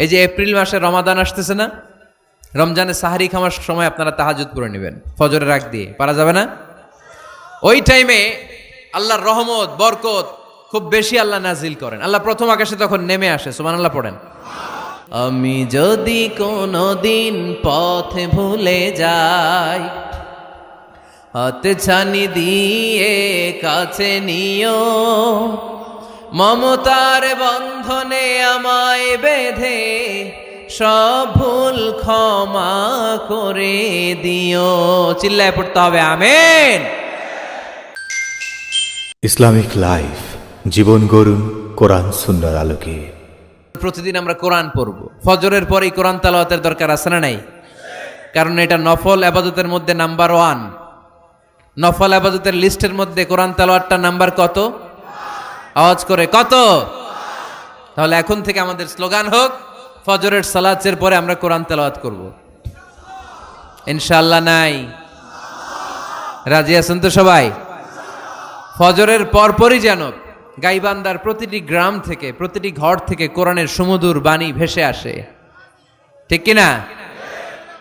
এই যে এপ্রিল মাসে রমাদান আসতেছে না, রমজানে সাহারি খাওয়ার সময় আপনারা তাহাজ্জুদ পড়ে নেবেন ফজরের আগ দিয়ে, পারা যাবে না? ওই টাইমে আল্লাহর রহমত বরকত খুব বেশি আল্লাহ নাজিল করেন। আল্লাহ প্রথম আকাশে তখন নেমে আসে। সুবহানাল্লাহ পড়েন। আমি যদি কোনদিন পথে ভুলে যাই, হাতে ছানি দিয়ে কাছে নিও, মমতার বন্ধনে আমায় বেঁধে সব ভুল ক্ষমা করে দিও। চিল্লায় পড়তে হবে আমিন। ইসলামিক লাইফ, জীবন গড়ুন কোরআন সুন্নাহর আলোকে। প্রতিদিন আমরা কোরআন পড়ব। ফজরের পরেই কোরআন তেলাওয়াতের দরকার আছে না নাই? কারণ এটা নফল ইবাদতের মধ্যে নাম্বার 1। নফল ইবাদতের লিস্টের মধ্যে কোরআন তেলাওয়াতটা নাম্বার কত? আওয়াজ করে কত? তাহলে এখন থেকে আমাদের স্লোগান হোক, ফজরের সালাতের পরে আমরা কোরআন তেলাওয়াত করব। ইনশাআল্লাহ নাই? রাজি আছেন তো সবাই? ফজরের পরপরই যেন গাইবান্ধার প্রতিটি গ্রাম থেকে, প্রতিটি ঘর থেকে কোরআনের সুমধুর বাণী ভেসে আসে, ঠিক কিনা?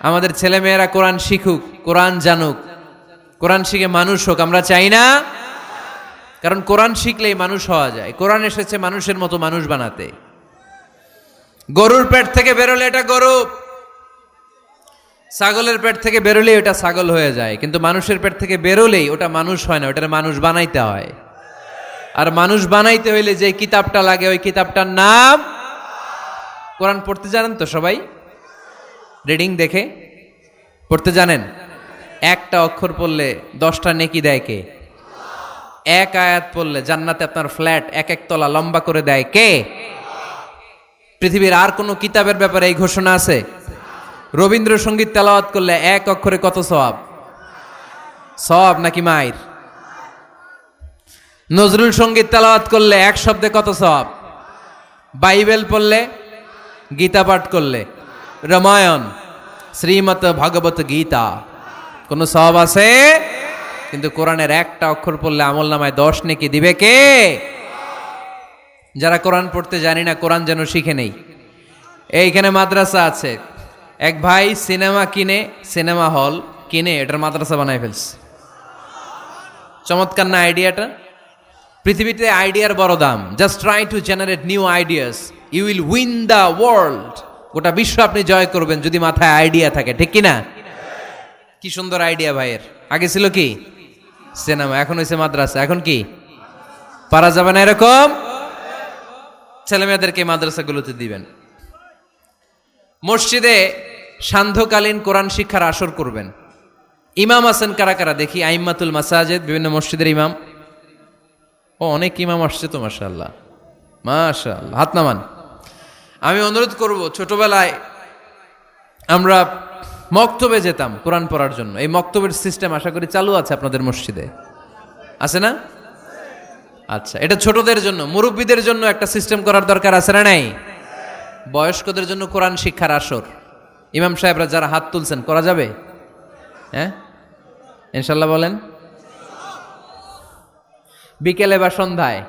আমাদের ছেলেমেয়েরা কোরআন শিখুক, কোরআন জানুক, কোরআন শিখে মানুষ হোক, আমরা চাই না? কারণ কোরআন শিখলেই মানুষ হওয়া যায়। কোরআন এসেছে মানুষের মতো মানুষ বানাতে। গরুর পেট থেকে বেরোলে এটা গরু, ছাগলের পেট থেকে বেরোলেই ওটা ছাগল হয়ে যায়, কিন্তু মানুষের পেট থেকে বেরোলেই ওটা মানুষ হয় না, ওটার মানুষ বানাইতে হয়। আর মানুষ বানাইতে হইলে যে কিতাবটা লাগে, ওই কিতাবটার নাম কোরআন। পড়তে জানেন তো সবাই? রিডিং দেখে পড়তে জানেন? একটা অক্ষর পড়লে 10টা নেকি দেয় কে? এক আয়াত পড়লে জান্নাতে আপনার ফ্ল্যাট এক এক তলা লম্বা করে দেয় কে? পৃথিবীর আর কোনো কিতাবের ব্যাপারে এই ঘোষণা আছে? রবীন্দ্রসঙ্গীত তেলাওয়াত করলে এক অক্ষরে কত সওয়াব? সওয়াব নাকি মাইর? নজরুল সঙ্গীত তেলাওয়াত করলে এক শব্দে কত সওয়াব? বাইবেল পড়লে, গীতা পাঠ করলে, রামায়ণ, শ্রীমৎ ভাগবত গীতা, কোনো সওয়াব আছে? কিন্তু কোরআনের একটা অক্ষর পড়লে আমলনামায় 10 নেকি দিবে কে? যারা কোরআন পড়তে জানি না, কোরআন যেন শিখে নেই। এইখানে মাদ্রাসা আছে। এক ভাই সিনেমা কিনে, সিনেমা হল কিনে এটার মাদ্রাসা বানায় ফেলছে। চমৎকার না আইডিয়াটা? পৃথিবীতে আইডিয়ার বড় দাম। Just try to generate new ideas, you will win the world. গোটা বিশ্ব আপনি জয় করবেন যদি মাথায় আইডিয়া থাকে, ঠিক কিনা? কি সুন্দর আইডিয়া ভাইয়ের। আগে ছিল কি? সিনেমা, এখন হয়েছে মাদ্রাসা। এখন কি পারা যাবে না এরকম? ছেলে মেয়েদেরকে মাদ্রাসাগুলোতে দিবেন। মসজিদে সান্ধ্যকালীন কোরআন শিক্ষার আসর করবেন। ইমাম আছেন কারা কারা দেখি? আইম্মাতুল মাসাজিদ, বিভিন্ন মসজিদের ইমাম। ও, অনেক ইমাম আসছে তো, মাশাআল্লাহ মাশাআল্লাহ, হাত নামান। আমি অনুরোধ করব, ছোটবেলায় আমরা মক্তবে যেতাম কোরআন পড়ার জন্য। এই মক্তবের সিস্টেম আশা করি চালু আছে আপনাদের মসজিদে, আছে না? আচ্ছা, এটা ছোটদের জন্য। মুরব্বীদের জন্য একটা সিস্টেম করার দরকার আছে না নাই? বয়স্কদের জন্য কোরআন শিক্ষার আসর। ইমাম সাহেবরা যারা হাত তুলছেন, করা যাবে? হ্যাঁ, ইনশাল্লাহ বলেন। বিকেলে বা সন্ধ্যায়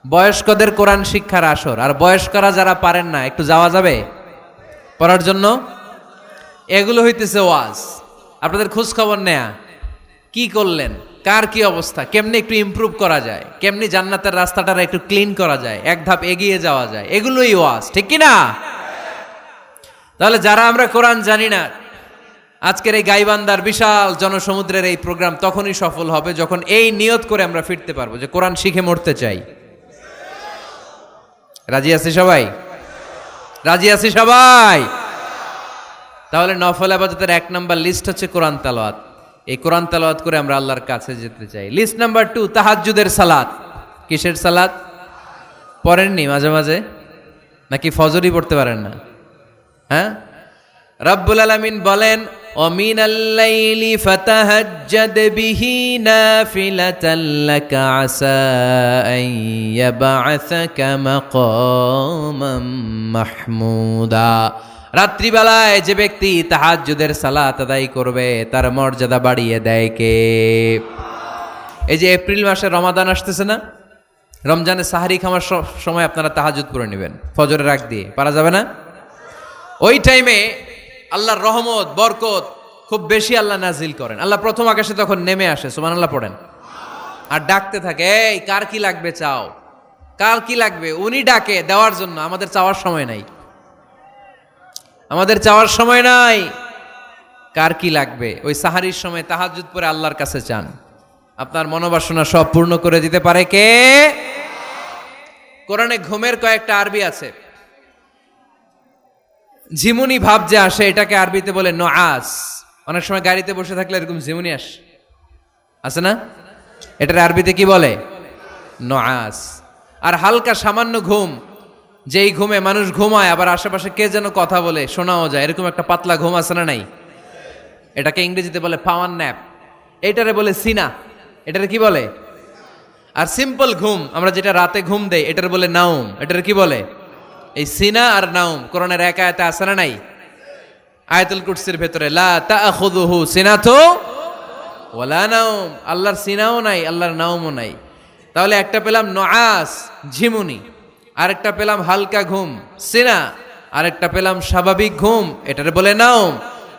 বয়স্কদের কোরআন শিক্ষার আসর। আর বয়স্করা যারা পারেন না, একটু যাওয়া যাবে পড়ার জন্য? এগুলো হইতেছে ওয়াজ। আপনাদের খোঁজ খবর নেয়া, কি করলেন, কার কি অবস্থা, কেমনি একটু ইমপ্রুভ করা যায়, কেমনি জান্নাতের রাস্তাটা একটু ক্লিন করা যায়, এক ধাপ এগিয়ে যাওয়া যায়, এগুলোই ওয়াজ, ঠিক কিনা? তাহলে যারা আমরা কোরআন জানি না, আজকের এই গাইবান্ধার বিশাল জনসমুদ্রের এই প্রোগ্রাম তখনই সফল হবে যখন এই নিয়ত করে আমরা ফিরতে পারবো যে কোরআন শিখে মরতে চাই। রাজি আছি সবাই? রাজি আছি সবাই? তাহলে নফল ইবাদতের 1 নাম্বার লিস্ট হচ্ছে কোরআন তেলাওয়াত। এই কোরআন তেলাওয়াত করে আমরা আল্লাহর কাছে যেতে চাই। লিস্ট নাম্বার 2, তাহাজ্জুদের সালাত। কিসের সালাত? পড়েননি মাঝে মাঝে? নাকি ফজরই পড়তে পারেন না? হ্যাঁ, রব্বুল আলামিন বলেন, ওমিনাল লাইলি ফাতাহাজ্জাদ বিহি নাফিলাতান লাকা আসা আন ইয়াবআসাকা মাকামান মাহমুদা। রাত্রিবেলায় যে ব্যক্তি তাহাজ্জুদের সালাত আদায় করবে তার মর্যাদা বাড়িয়ে দেয় কে? এই যে এপ্রিল মাসে রমাদান আসতেছে না, রমজানে সাহারি খাওয়ার সময় আপনারা তাহাজ্জুদ পড়ে নেবেন ফজরের আগ দিয়ে, পারা যাবে না? ওই টাইমে আল্লাহর রহমত বরকত খুব বেশি আল্লাহ নাজিল করেন। আল্লাহ প্রথম আকাশে তখন নেমে আসে, সুবহানাল্লাহ পড়েন, আর ডাকতে থাকে, এই কার কি লাগবে চাও, কার কি লাগবে। উনি ডাকে দেওয়ার জন্য, আমাদের চাওয়ার সময় নাই, আমাদের চাওয়ার সময় নাই। কার কি লাগবে ওই সাহারির সময় তাহাজ্জুদ পড়ে আল্লাহর কাছে চান, আপনার মনোবাসনা সব পূর্ণ করে দিতে পারে কে? কোরআনে ঘুমের কয়েকটা আরবি আছে। ঝিমুনি ভাব যে আসে এটাকে আরবিতে বলে নুআস। অনেক সময় গাড়িতে বসে থাকলে এরকম ঝিমুনি আসে না, এটার আরবিতে কি বলে? নুআস। আর হালকা সামান্য ঘুম, যেই ঘুমে মানুষ ঘুমায় আবার আশেপাশে কে যেন কথা বলে শোনাও যায়, এরকম একটা পাতলা ঘুম আছে না নাই? এটাকে ইংরেজিতে বলে পাওয়ার ন্যাপ, এটারে বলে সিনা, এটারে কি বলে? আর সিম্পল ঘুম আমরা যেটা রাতে ঘুম দেই এটার বলে নাউম, এটারে কি বলে? এই সিনা আর নাউম কোরআনের এক আয়াতে আছে না নাই? আয়াতুল কুরসির ভেতরে লা তাআখুযুহু সিনাতু ওয়ালা নাউম, আল্লাহর সিনাও নাই আল্লাহর নাউমও নাই। তাহলে একটা পেলাম নুআস ঝিমুনি, আরেকটা পেলাম হালকা ঘুম সিনা, আরেকটা পেলাম স্বাভাবিক ঘুম, এটার বলে নাউম,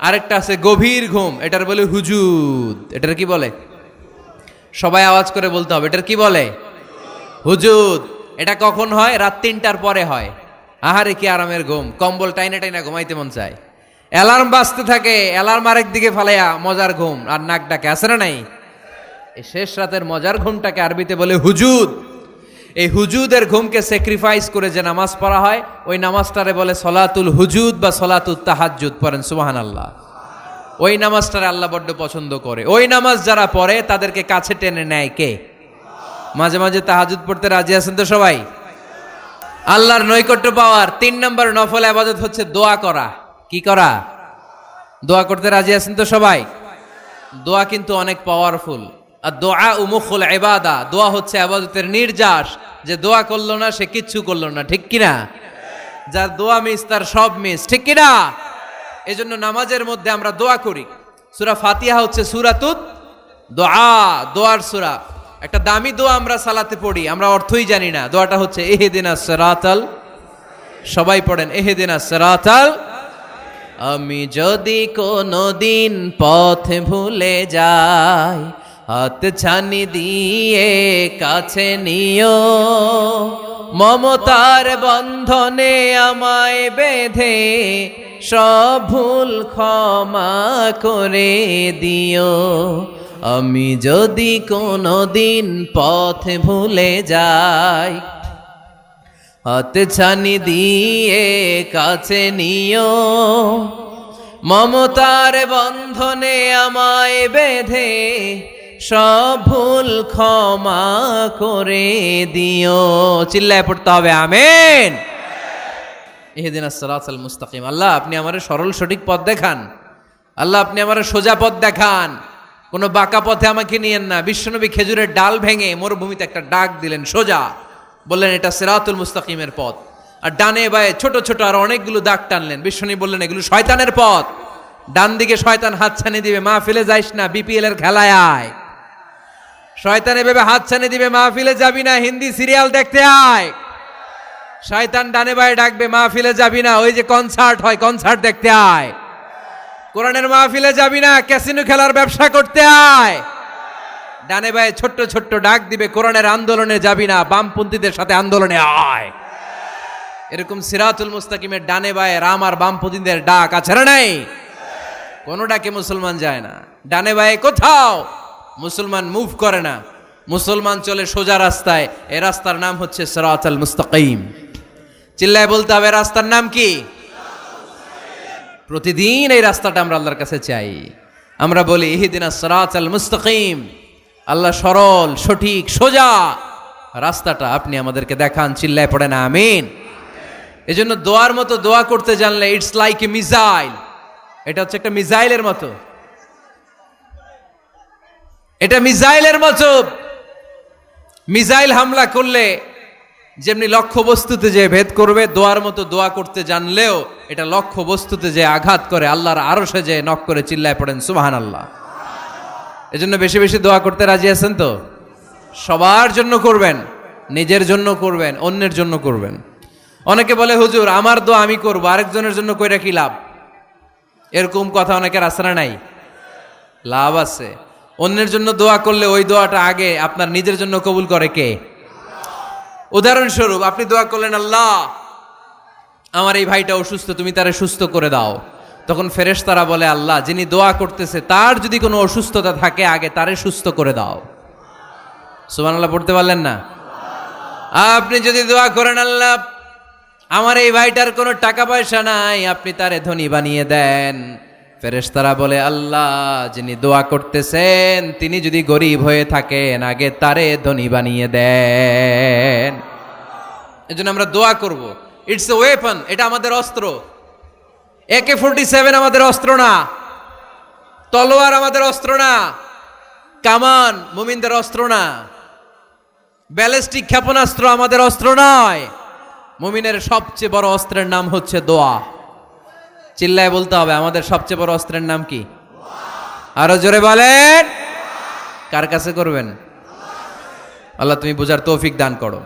আরেকটা আছে গভীর ঘুম, এটার বলে হুজুদ। এটার কি বলে? সবাই আওয়াজ করে বলতে হবে, এটার কি বলে? হুজুদ। এটা কখন হয়? রাত ৩টার পরে হয়। আহারে কি আরামের ঘুম, কম্বল টাইনা টাইনা ঘুমাইতে মন চায়, অ্যালার্ম বাজতে থাকে, অ্যালার্ম আরেক দিকে ফালাইয়া মজার ঘুম, আর নাক ডাকে, আছে না নাই? এই শেষ রাতের মজার ঘুমটাকে আরবিতে বলে হুজুদ। এই হুজুদের ঘুমকে স্যাক্রিফাইস করে যে নামাজ পড়া হয় ওই নামাজটারে বলে সলাতুল হুজুদ বা সলাতুত তাহাজ্জুদ। পড়েন সুবহানাল্লাহ। ওই নামাজটারে আল্লাহ বড্ড পছন্দ করে। ওই নামাজ যারা পড়ে তাদেরকে কাছে টেনে নেয় কে? মাঝে মাঝে তাহাজ্জুদ পড়তে রাজি আছেন তো সবাই? আল্লাহর নৈকট্য পাওয়ার ৩ নম্বর নফল ইবাদত হচ্ছে দোয়া করা। কি করা? দোয়া করতে রাজি আছেন তো সবাই? দোয়া কিন্তু অনেক পাওয়ারফুল। আর দোয়া মুখুল ইবাদা, দোয়া হচ্ছে ইবাদতের নির্যাস। যে দোয়া করলো না সে কিচ্ছু করলো না, ঠিক কিনা? যার দোয়া মিস তার সব মিস, ঠিক কিনা? এজন্য নামাজের মধ্যে আমরা দোয়া করি। সূরা ফাতিহা হচ্ছে সূরাতুত দোয়া, দোয়ার সূরা। একটা দামি দোয়া আমরা সালাতে পড়ি, আমরা অর্থই জানি না। দোয়াটা হচ্ছে ইহদিনাস সিরাতাল, সবাই পড়েন ইহদিনাস সিরাতাল। আমি যদি কোনদিন পথ ভুলে যাই, হাত ছানি দিয়ে কাছে নিও, মমতার বন্ধনে আমায় বেঁধে সব ভুল ক্ষমা করে দিও। আমি যদি কোনদিন পথ ভুলে যাই, হাত ছানি দিয়ে কাছে নিও, মমতার বন্ধনে আমায় বেঁধে সব ভুল ক্ষমা করে দিও। চিল্লায় পড়তে হবে আমিন। ইহদিনাস সিরাতাল মুস্তাকিম। আল্লাহ আপনি আমারে সরল সঠিক পথ দেখান, আল্লাহ আপনি আমারে সোজা পথ দেখান, কোনো বাঁকা পথে আমাকে নিয়েন না। বিশ্বনবী খেজুরের ডাল ভেঙে মরুভূমিতে একটা ডাক দিলেন সোজা, বললেন এটা সিরাতুল মুস্তাকিমের পথ। আর ডানে বায়ে ছোট ছোট আর অনেকগুলো দাগ টানলেন। বিশ্বনবী বললেন এগুলো শয়তানের পথ, ডান দিকে শয়তান হাতছানি দিবে, মাহফিলে যাইস না, বিপিএল এর খেলায় আয়। শয়তান এভাবে হাতছানি দিবে, মাহফিলে যাবি না, হিন্দি সিরিয়াল দেখতে আয়। শয়তান ডানে বায়ে ডাকবে, মাহফিলে যাবি না, ওই যে কনসার্ট হয় কনসার্ট দেখতে আয়। কোরআনের মাহফিলে যাবি না, ক্যাসিনো খেলার ব্যবসা করতে আয়। ডানে বায়ে ছোট্ট ছোট্ট ডাক দিবে, কোরআনের আন্দোলনে যাবি না, বামপন্থীদের সাথে আন্দোলনে আয়। এরকম সিরাতুল মুস্তাকিমের ডানে বায়ে রাম আর বামপন্থীদের ডাক আছে না নাই? কোন ডাকে মুসলমান যায় না, ডানে বায়ে কোথাও মুসলমান মুভ করে না। মুসলমান চলে সোজা রাস্তায়। এই রাস্তার নাম হচ্ছে সিরাতুল মুস্তাকিম। চিল্লায় বলতে হবে রাস্তার নাম কি? প্রতিদিন এই রাস্তাটা আমরা আল্লাহর কাছে চাই। আমরা বলি ইহদিনাস সিরাতাল মুস্তাকিম, আল্লাহ সরল সঠিক সোজা রাস্তাটা আপনি আমাদেরকে দেখান। চিল্লায় পড়েন আমিন। এজন্য দোয়ার মতো দোয়া করতে জানলে ইটস লাইক এ মিসাইল। এটা হচ্ছে একটা মিসাইলের মতো, এটা মিসাইলের মতো। মিসাইল হামলা করলে যেমনি লক্ষ্য বস্তুতে যে ভেদ করবে, দোয়ার মতো দোয়া করতে জানলেও এটা লক্ষ্য বস্তুতে যে আঘাত করে, আল্লাহর আরশে যে নক করে। চিল্লায় পড়েন সুবহানাল্লাহ। এজন্য বেশি বেশি দোয়া করতে রাজি আছেন তো? সবার জন্য করবেন, নিজের জন্য করবেন, অন্যের জন্য করবেন। অনেকে বলে হুজুর আমার দোয়া আমি করবো, আরেকজনের জন্য কইরা কি লাভ? এরকম কথা অনেকের আছে না নাই? লাভ আছে। অন্যের জন্য দোয়া করলে ওই দোয়াটা আগে আপনার নিজের জন্য কবুল করে কে? উদাহরণস্বরূপ আপনি দোয়া করলেন, আল্লাহ আমার এই ভাইটা অসুস্থ, তুমি তারে সুস্থ করে দাও। তখন ফেরেশতারা বলে, আল্লাহ যিনি দোয়া করতেছে তার যদি কোনো অসুস্থতা থাকে আগে তারে সুস্থ করে দাও। সুবহানাল্লাহ পড়তে পারলেন না? আপনি যদি দোয়া করেন, আল্লাহ আমার এই ভাইটার কোনো টাকা পয়সা নাই, আপনি তারে ধনী বানিয়ে দেন। ফেরেশতারা বলে, আল্লাহ যিনি দোয়া করতেছেন তিনি যদি গরিব হয়ে থাকেন আগে তারে ধনী বানিয়ে দেন। এজন্য আমরা দোয়া করব। ইটস এ ওয়েপন, এটা আমাদের অস্ত্র। AK-47 আমাদের অস্ত্র না, তলোয়ার আমাদের অস্ত্র না, কামান মুমিনদের অস্ত্র না, ব্যালিস্টিক ক্ষেপণাস্ত্র আমাদের অস্ত্র নয়। মুমিনের সবচেয়ে বড় অস্ত্রের নাম হচ্ছে দোয়া। চিল্লায় বলতে হবে, আমাদের সবচেয়ে বড় অস্ত্রের নাম কি? আরো জোরে বলেন। কার কাছে করবেন? আল্লাহ তুমি বুঝার তৌফিক দান করো।